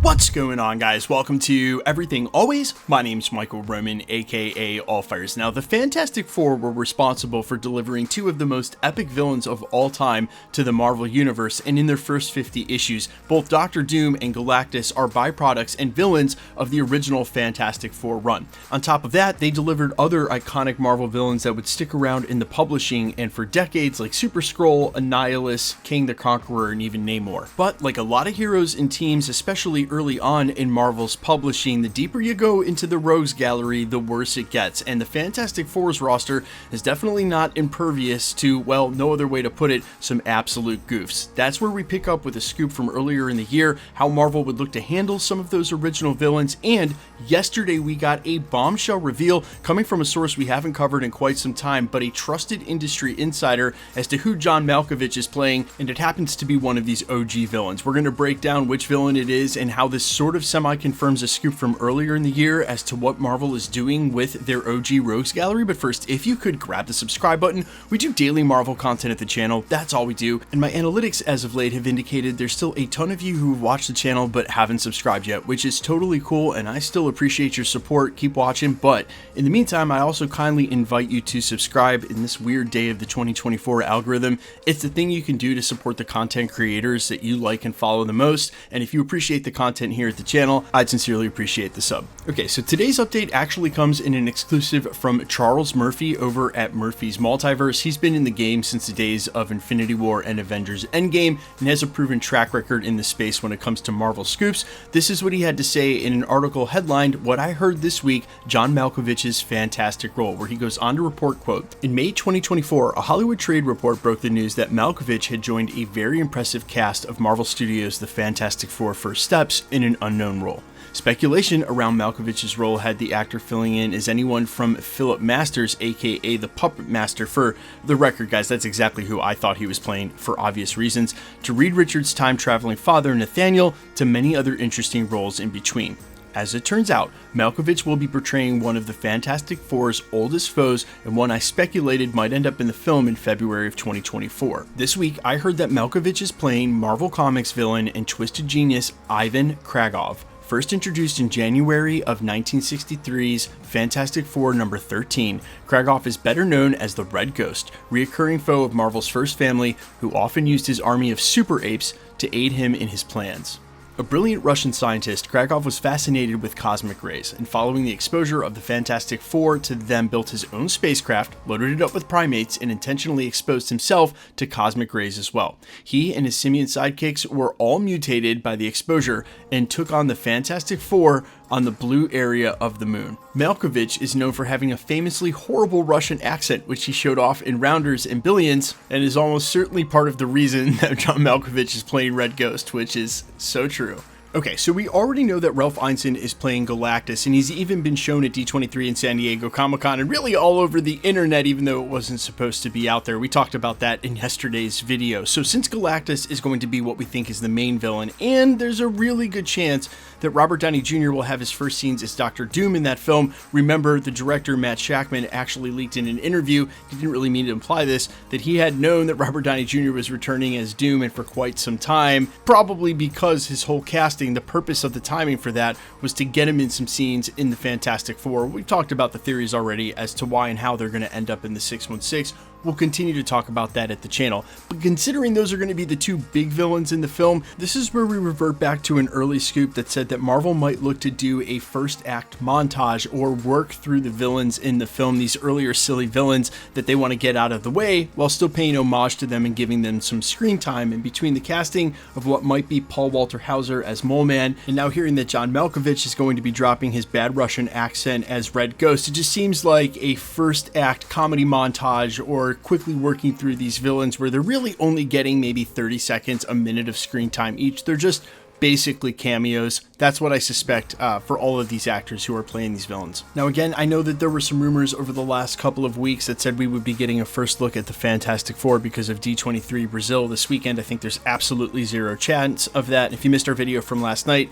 What's going on, guys? Welcome to Everything Always. My name's Michael Roman, aka Allfires. Now, the Fantastic Four were responsible for delivering two of the most epic villains of all time to the Marvel Universe, and in their first 50 issues, both Doctor Doom and Galactus are byproducts and villains of the original Fantastic Four run. On top of that, they delivered other iconic Marvel villains that would stick around in the publishing and for decades, like Super Skrull, Annihilus, Kang the Conqueror, and even Namor. But like a lot of heroes and teams, especially early on in Marvel's publishing, the deeper you go into the rogues gallery, the worse it gets, and the Fantastic Four's roster is definitely not impervious to, well, no other way to put it, some absolute goofs. That's where we pick up with a scoop from earlier in the year, how Marvel would look to handle some of those original villains, and yesterday we got a bombshell reveal coming from a source we haven't covered in quite some time, but a trusted industry insider as to who John Malkovich is playing, and it happens to be one of these OG villains. We're going to break down which villain it is and how this sort of semi-confirms a scoop from earlier in the year as to what Marvel is doing with their OG rogues gallery. But first, if you could grab the subscribe button. We do daily Marvel content at the channel, that's all we do, and my analytics as of late have indicated there's still a ton of you who have watched the channel but haven't subscribed yet, which is totally cool, and I still appreciate your support. Keep watching, but in the meantime, I also kindly invite you to subscribe in this weird day of the 2024 algorithm. It's the thing you can do to support the content creators that you like and follow the most, and if you appreciate the content here at the channel, I'd sincerely appreciate the sub. Okay, so today's update actually comes in an exclusive from Charles Murphy over at Murphy's Multiverse. He's been in the game since the days of Infinity War and Avengers Endgame and has a proven track record in the space when it comes to Marvel scoops. This is what he had to say in an article headlined "What I Heard This Week, John Malkovich's Fantastic Role," where he goes on to report, quote, "In May 2024, a Hollywood Trade report broke the news that Malkovich had joined a very impressive cast of Marvel Studios' The Fantastic Four First Steps in an unknown role. Speculation around Malkovich's role had the actor filling in as anyone from Philip Masters, aka the Puppet Master, for the record, guys, that's exactly who I thought he was playing for obvious reasons, to Reed Richards' time-traveling father, Nathaniel, to many other interesting roles in between. As it turns out, Malkovich will be portraying one of the Fantastic Four's oldest foes, and one I speculated might end up in the film in February of 2024. This week, I heard that Malkovich is playing Marvel Comics villain and twisted genius Ivan Kragoff. First introduced in January of 1963's Fantastic Four number 13, Kragoff is better known as the Red Ghost, reoccurring foe of Marvel's first family, who often used his army of super apes to aid him in his plans. A brilliant Russian scientist, Kragoff was fascinated with cosmic rays, and following the exposure of the Fantastic Four to them, built his own spacecraft, loaded it up with primates, and intentionally exposed himself to cosmic rays as well. He and his simian sidekicks were all mutated by the exposure and took on the Fantastic Four on the blue area of the moon. Malkovich is known for having a famously horrible Russian accent, which he showed off in Rounders and Billions, and is almost certainly part of the reason that John Malkovich is playing Red Ghost, which is so true. Okay, so we already know that Ralph Ineson is playing Galactus, and he's even been shown at D23 in San Diego Comic-Con and really all over the internet, even though it wasn't supposed to be out there. We talked about that in yesterday's video. So since Galactus is going to be what we think is the main villain, and there's a really good chance that Robert Downey Jr. will have his first scenes as Doctor Doom in that film. Remember, the director Matt Shakman actually leaked in an interview, he didn't really mean to imply this, that he had known that Robert Downey Jr. was returning as Doom and for quite some time, probably because his whole casting, the purpose of the timing for that was to get him in some scenes in the Fantastic Four. We've talked about the theories already as to why and how they're going to end up in the 616. We'll continue to talk about that at the channel. But considering those are going to be the two big villains in the film, this is where we revert back to an early scoop that said that Marvel might look to do a first act montage or work through the villains in the film, these earlier silly villains that they want to get out of the way while still paying homage to them and giving them some screen time in between the casting of what might be Paul Walter Hauser as Mole Man, and now hearing that John Malkovich is going to be dropping his bad Russian accent as Red Ghost. It just seems like a first act comedy montage or quickly working through these villains where they're really only getting maybe 30 seconds, a minute of screen time each. They're just basically cameos. That's what I suspect for all of these actors who are playing these villains. Now again, I know that there were some rumors over the last couple of weeks that said we would be getting a first look at the Fantastic Four because of D23 Brazil this weekend. I think there's absolutely zero chance of that. If you missed our video from last night,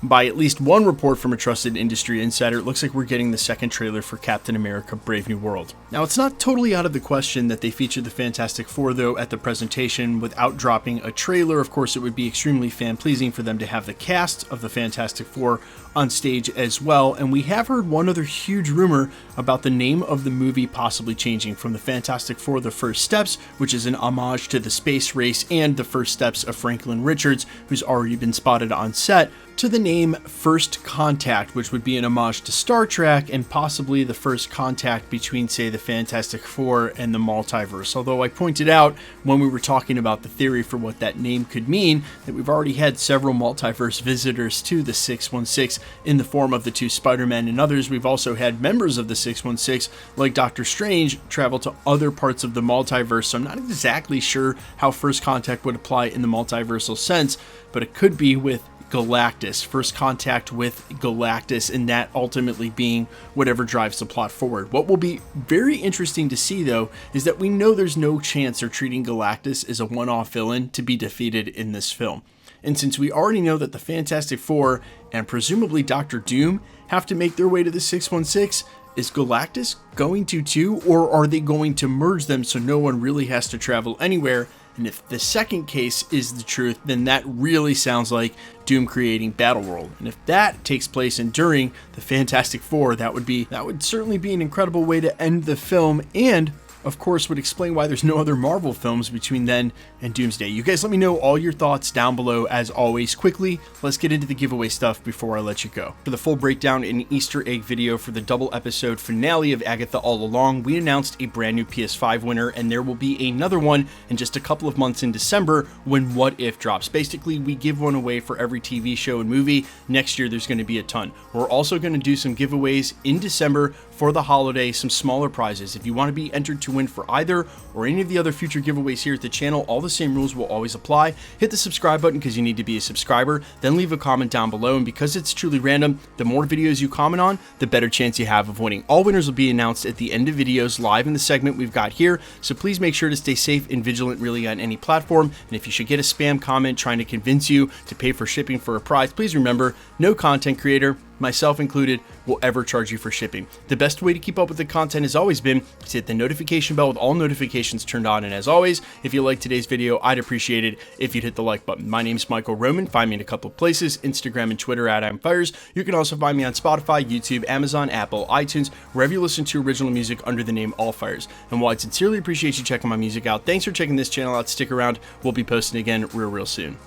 by at least one report from a trusted industry insider, it looks like we're getting the second trailer for Captain America: Brave New World. Now, it's not totally out of the question that they featured the Fantastic Four, though, at the presentation without dropping a trailer. Of course, it would be extremely fan-pleasing for them to have the cast of the Fantastic Four on stage as well, and we have heard one other huge rumor about the name of the movie possibly changing from the Fantastic Four: The First Steps, which is an homage to the space race and the first steps of Franklin Richards, who's already been spotted on set, to the name First Contact, which would be an homage to Star Trek and possibly the first contact between, say, the Fantastic Four and the Multiverse. Although I pointed out when we were talking about the theory for what that name could mean that we've already had several multiverse visitors to the 616 in the form of the two Spider-Men and others. We've also had members of the 616, like Doctor Strange, travel to other parts of the multiverse, so I'm not exactly sure how First Contact would apply in the multiversal sense, but it could be with Galactus, first contact with Galactus, and that ultimately being whatever drives the plot forward. What will be very interesting to see, though, is that we know there's no chance they're treating Galactus as a one-off villain to be defeated in this film. And since we already know that the Fantastic Four and presumably Doctor Doom have to make their way to the 616, is Galactus going to too, or are they going to merge them so no one really has to travel anywhere? And if the second case is the truth, then that really sounds like Doom creating Battleworld. And if that takes place during the Fantastic Four, that would certainly be an incredible way to end the film, and of course would explain why there's no other Marvel films between then and Doomsday. You guys let me know all your thoughts down below. As always, quickly, let's get into the giveaway stuff before I let you go. For the full breakdown and Easter egg video for the double episode finale of Agatha All Along, we announced a brand new PS5 winner, and there will be another one in just a couple of months in December when What If drops. Basically, we give one away for every TV show and movie. Next year, there's going to be a ton. We're also going to do some giveaways in December for the holiday, some smaller prizes. If you want to be entered to win for either or any of the other future giveaways here at the channel, all the same rules will always apply. Hit the subscribe button because you need to be a subscriber, then leave a comment down below, and because it's truly random, the more videos you comment on, the better chance you have of winning. All winners will be announced at the end of videos live in the segment we've got here, so please make sure to stay safe and vigilant really on any platform. And if you should get a spam comment trying to convince you to pay for shipping for a prize, please remember, no content creator, myself included, will ever charge you for shipping. The best way to keep up with the content has always been to hit the notification bell with all notifications turned on. And as always, if you liked today's video, I'd appreciate it if you'd hit the like button. My name's Michael Roman. Find me in a couple of places, Instagram and Twitter at @I'mFires. You can also find me on Spotify, YouTube, Amazon, Apple, iTunes, wherever you listen to original music under the name All Fires. And while I sincerely appreciate you checking my music out, thanks for checking this channel out. Stick around. We'll be posting again real soon.